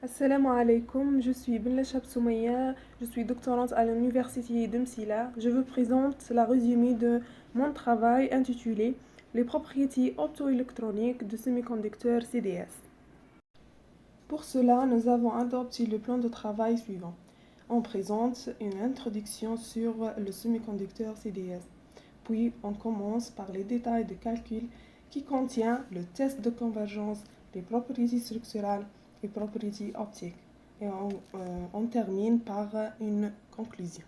Assalamu alaikum, je suis Benla Soumaya, je suis doctorante à l'université de Msila. Je vous présente la résumé de mon travail intitulé Les propriétés optoélectroniques de semi-conducteurs CDS. Pour cela, nous avons adopté le plan de travail suivant. On présente une introduction sur le semi-conducteur CDS. Puis, on commence par les détails de calcul qui contient le test de convergence, les propriétés structurales et propriétés optiques. Et on termine par une conclusion.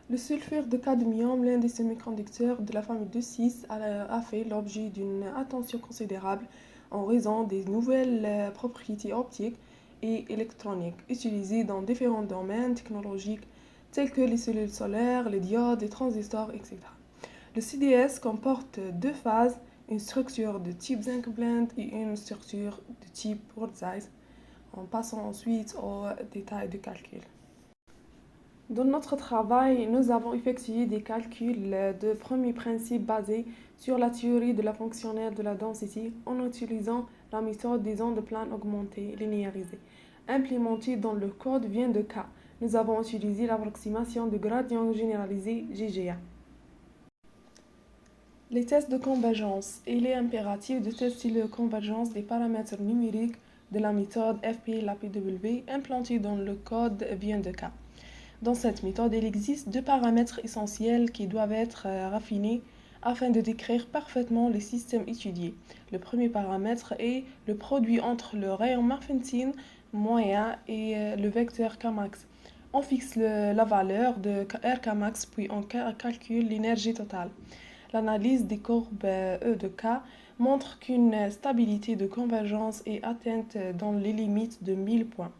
Le sulfure de cadmium, l'un des semi-conducteurs de la famille de 6, a fait l'objet d'une attention considérable en raison des nouvelles propriétés optiques et électroniques utilisées dans différents domaines technologiques tels que les cellules solaires, les diodes, les transistors, etc. Le CDS comporte deux phases, une structure de type zinc blende et une structure de type Wurtzite, en passant ensuite aux détails de calcul. Dans notre travail, nous avons effectué des calculs de premiers principes basés sur la théorie de la fonctionnelle de la densité en utilisant la méthode des ondes planes augmentées linéarisées. Implémentée dans le code vient de K. Nous avons utilisé l'approximation de gradient généralisé GGA. Les tests de convergence. Il est impératif de tester la convergence des paramètres numériques de la méthode FP-LAPW implantée dans le code vient de K. Dans cette méthode, il existe deux paramètres essentiels qui doivent être raffinés afin de décrire parfaitement les systèmes étudiés. Le premier paramètre est le produit entre le rayon Marfensine moyen et le vecteur Kmax. On fixe la valeur de Rkmax puis on calcule l'énergie totale. L'analyse des courbes E de K montre qu'une stabilité de convergence est atteinte dans les limites de 1000 points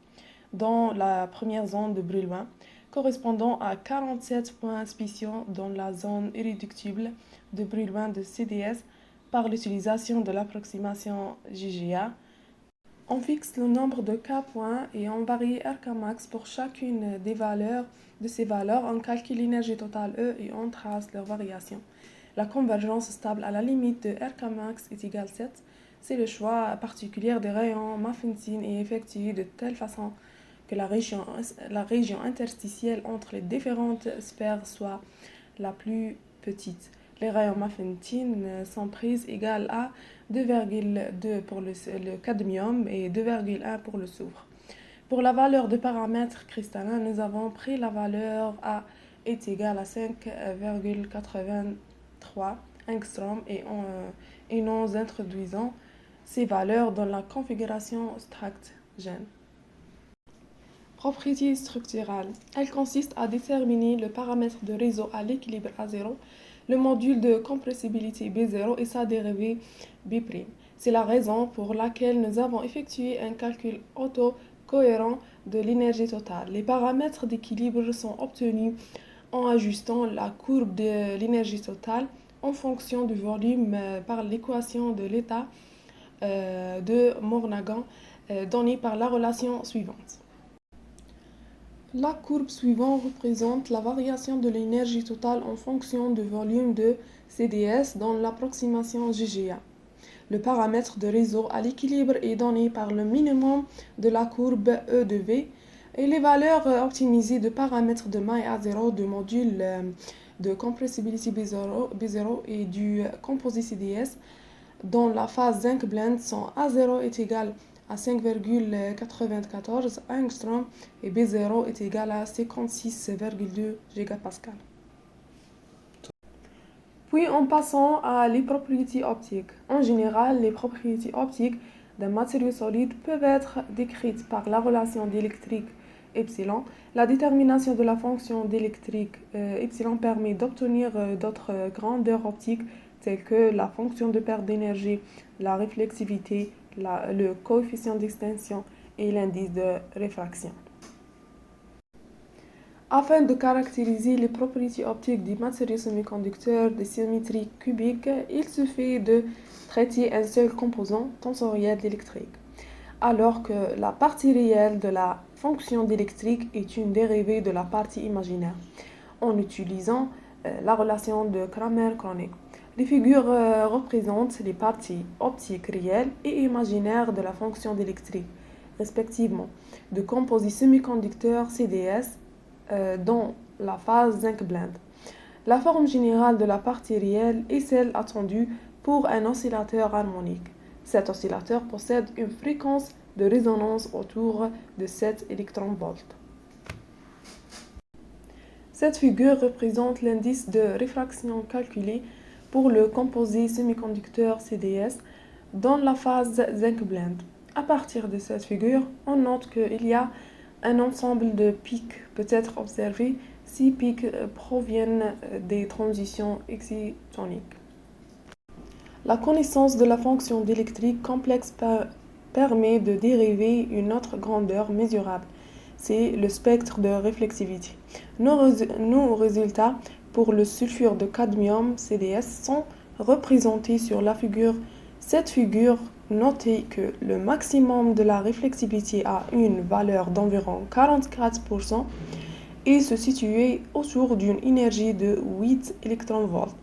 dans la première zone de Brillouin, correspondant à 47 points spéciaux dans la zone irréductible de Brillouin de CDS par l'utilisation de l'approximation GGA. On fixe le nombre de K points et on varie Rkmax pour chacune des valeurs de ces valeurs. On calcule l'énergie totale E et on trace leur variation. La convergence stable à la limite de Rkmax est égale 7. C'est le choix particulier des rayons Marfensine est effectué de telle façon que la région interstitielle entre les différentes sphères soit la plus petite. Les rayons Marfensine sont prises égales à 2,2 pour le cadmium et 2,1 pour le soufre. Pour la valeur de paramètre cristallin, nous avons pris la valeur A est égale à 5,83 angstrom et nous introduisons ces valeurs dans la configuration STRUCT-GEN. Propriété structurale. Elle consiste à déterminer le paramètre de réseau à l'équilibre A0, le module de compressibilité B0 et sa dérivée B'. C'est la raison pour laquelle nous avons effectué un calcul auto-cohérent de l'énergie totale. Les paramètres d'équilibre sont obtenus en ajustant la courbe de l'énergie totale en fonction du volume par l'équation de l'état de Morgan donnée par la relation suivante. La courbe suivante représente la variation de l'énergie totale en fonction du volume de CDS dans l'approximation GGA. Le paramètre de réseau à l'équilibre est donné par le minimum de la courbe E de V et les valeurs optimisées de paramètres de maille A0 du module de compressibilité B0 et du composé CDS dans la phase zinc blend sont A0 est égal à 5,94 angstrom et B0 est égal à 56,2 gigapascal. Puis en passant à les propriétés optiques. En général, les propriétés optiques d'un matériau solide peuvent être décrites par la relation d'électrique epsilon. La détermination de la fonction d'électrique epsilon permet d'obtenir d'autres grandeurs optiques telles que la fonction de perte d'énergie, la réflexivité, le coefficient d'extinction et l'indice de réfraction. Afin de caractériser les propriétés optiques des matériaux semi-conducteurs de symétrie cubique, il suffit de traiter un seul composant tensoriel d'électrique, alors que la partie réelle de la fonction d'électrique est une dérivée de la partie imaginaire, en utilisant la relation de Kramer-Kronig. Les figures représentent les parties optiques réelles et imaginaires de la fonction d'électrique. respectivement, de composés semi-conducteurs CDS dans la phase zinc blende. La forme générale de la partie réelle est celle attendue pour un oscillateur harmonique. Cet oscillateur possède une fréquence de résonance autour de 7 électronvolts. Cette figure représente l'indice de réfraction calculé pour le composé semi-conducteur CDS dans la phase zinc blende. À partir de cette figure, on note qu'il y a un ensemble de pics peut être observé. 6 pics proviennent des transitions excitoniques. La connaissance de la fonction d'électrique complexe permet de dériver une autre grandeur mesurable. C'est le spectre de réflexivité. Nos résultats pour le sulfure de cadmium CDS sont représentés sur la figure. Cette figure notait que le maximum de la réflexivité a une valeur d'environ 44% et se situait autour d'une énergie de 8 électronvolts.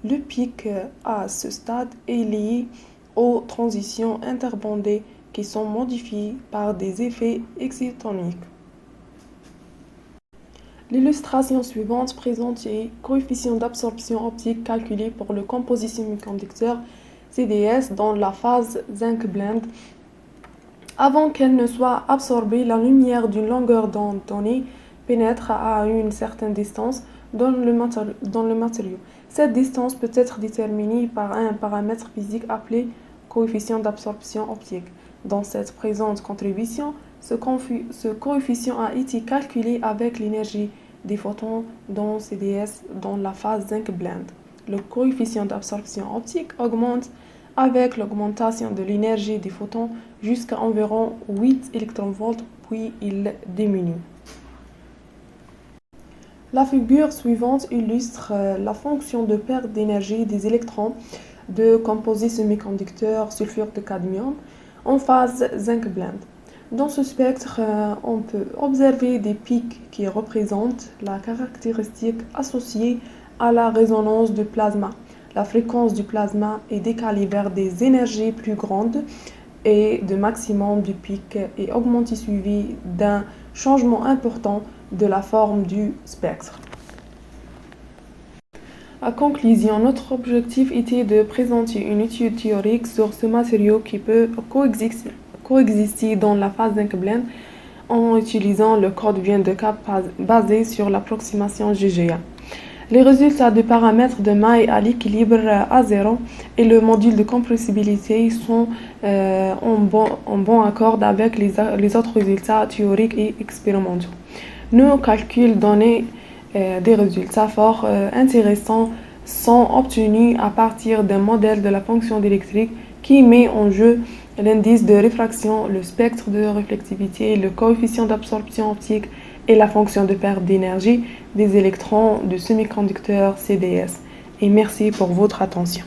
Le pic à ce stade est lié aux transitions interbondées qui sont modifiées par des effets excitoniques. L'illustration suivante présente les coefficients d'absorption optique calculés pour le composé semi-conducteur CDS dans la phase zinc blende. Avant qu'elle ne soit absorbée, la lumière d'une longueur d'onde donnée pénètre à une certaine distance dans le matériau. Cette distance peut être déterminée par un paramètre physique appelé coefficient d'absorption optique. Dans cette présente contribution, ce coefficient a été calculé avec l'énergie des photons dans CDS dans la phase zinc blende. Le coefficient d'absorption optique augmente avec l'augmentation de l'énergie des photons jusqu'à environ 8 électronvolts, puis il diminue. La figure suivante illustre la fonction de perte d'énergie des électrons de composés semi-conducteurs sulfure de cadmium en phase zinc blende. Dans ce spectre, on peut observer des pics qui représentent la caractéristique associée à la résonance du plasma. La fréquence du plasma est décalée vers des énergies plus grandes et le maximum du pic est augmenté suivi d'un changement important de la forme du spectre. En conclusion, notre objectif était de présenter une étude théorique sur ce matériau qui peut coexister dans la phase zinc blende en utilisant le code vient de K basé sur l'approximation GGA. Les résultats des paramètres de maille à l'équilibre à 0 et le module de compressibilité sont en bon accord avec les autres résultats théoriques et expérimentaux. Nos calculs donnaient des résultats fort intéressants sont obtenus à partir d'un modèle de la fonction d'électrique qui met en jeu l'indice de réfraction, le spectre de réflexivité, le coefficient d'absorption optique et la fonction de perte d'énergie des électrons de semi-conducteurs CDS. Et merci pour votre attention.